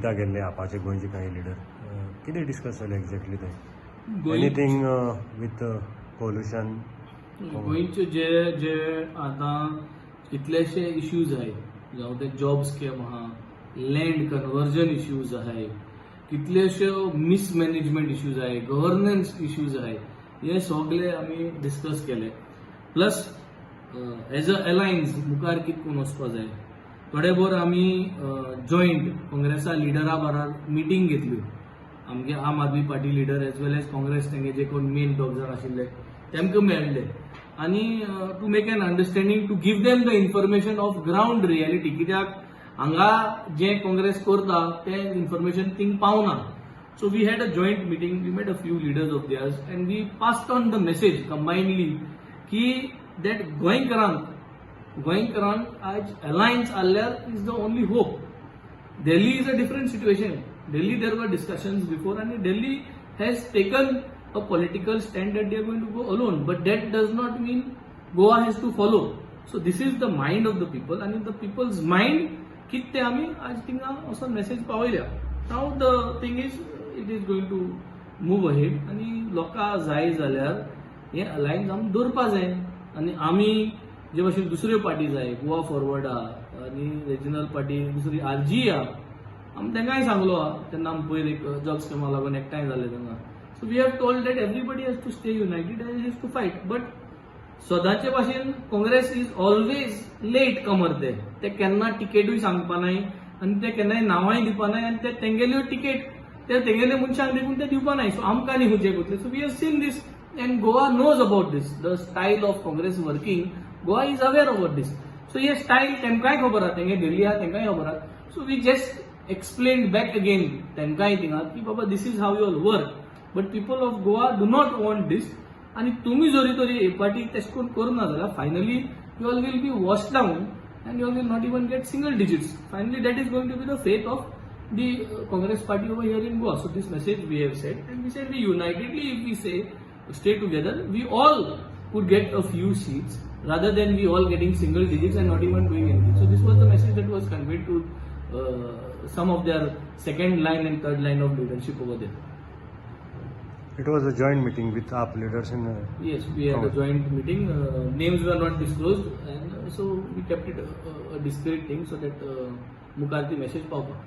सुद्धा गेल्ले आपाचे गोंयचे काही लिडर कितें डिस्कस जालें एक्झॅक्टली थंय एनीथींग विथ पोल्युशन गोंयचे जे जे आतां कितलेशे इश्यूज आहाय जावं ते जॉब स्कॅम आहा लँड कन्वर्जन इश्यूज आहाय कितलेशे मिसमॅनेजमेंट इश्यूज आहाय गव्हर्नन्स इश्यूज आहाय हे सगळे आमी डिस्कस केले प्लस एज अ अलायन्स मुखार कितकून वचपा जाय थोडे भर आमी जॉयंट काँग्रेसा लिडरा बाराबर मिटींग घेतली आमगे आम आदमी पार्टी लिडर एज वेल एज काँग्रेस तेंगे जे कोण मेन दोग जाण आशिल्ले तेमकां मेळ्ळे आनी to make an understanding to give them the information of ground reality कित्याक हांगा जे काँग्रेस करता ते इन्फॉर्मेशन थिंग पावना so we had a joint meeting we made a few leaders of theirs and we passed on the message combinedly की that गोंयकारांक आज alliance आसल्यार is the only hope Delhi is a different situation Delhi there were discussions before and Delhi has taken a political stand that they are going to go alone but that does not mean Goa has to follow. So this is the mind of the people and in the people's mind kitte आमी आज थिंगा असो message पावयल्या. Now the thing is it is going to move ahead आणि लोकां जाय जाल्यार हे alliance आमी दवरपा जाय आनी आमी जे भाशेन दुसऱ्यो पार्टी जाय गोवा फॉरवर्ड आहा आनी रिजनल पार्टी दुसरी आरजी आहा आमी तेंकांय सांगलो तेन्ना आमी पयर एक जॉब स्किमा लागून एकठांय जाले तेन्ना so we have told that everybody has to stay united and has to fight but सदांचे भाशेन Congress is always late comer ते केन्ना टिकेटूय सांगपा नाय आनी ते केन्नाय नांवांय दिवपा नाय आनी ते तेंगेल्यो टिकेट ते तेंगेल्या मनशांक देखून ते दिवपा नाय सो आमकां न्ही हुजे करतले so we have seen this and Goa knows about this the style of Congress working Goa is aware about this so हे स्टायल तेमकांय खबर आहा तेंगे दिल्ली आहा तेंकांय खबर आहा so we just explained back again तेंकांय थिंगा की बाबा this is how you all work but people of Goa do not want this आनी तुमी जरी तरी हे पार्टी तेश करून करूना जाल्यार finally you all will be washed down and you all will not even get single digits finally that is going to be the faith of the Congress party over here in Goa so this message we have said and we said we unitedly if we say stay together we all could get a few seats rather than we all getting single digits and not even doing anything. So this was the message that was conveyed to some of their second line and third line of leadership over there. It was a joint meeting with AAP leaders in yes, we had a joint meeting. Names were not disclosed and so we kept it a discreet thing so that Mukarti message pop up.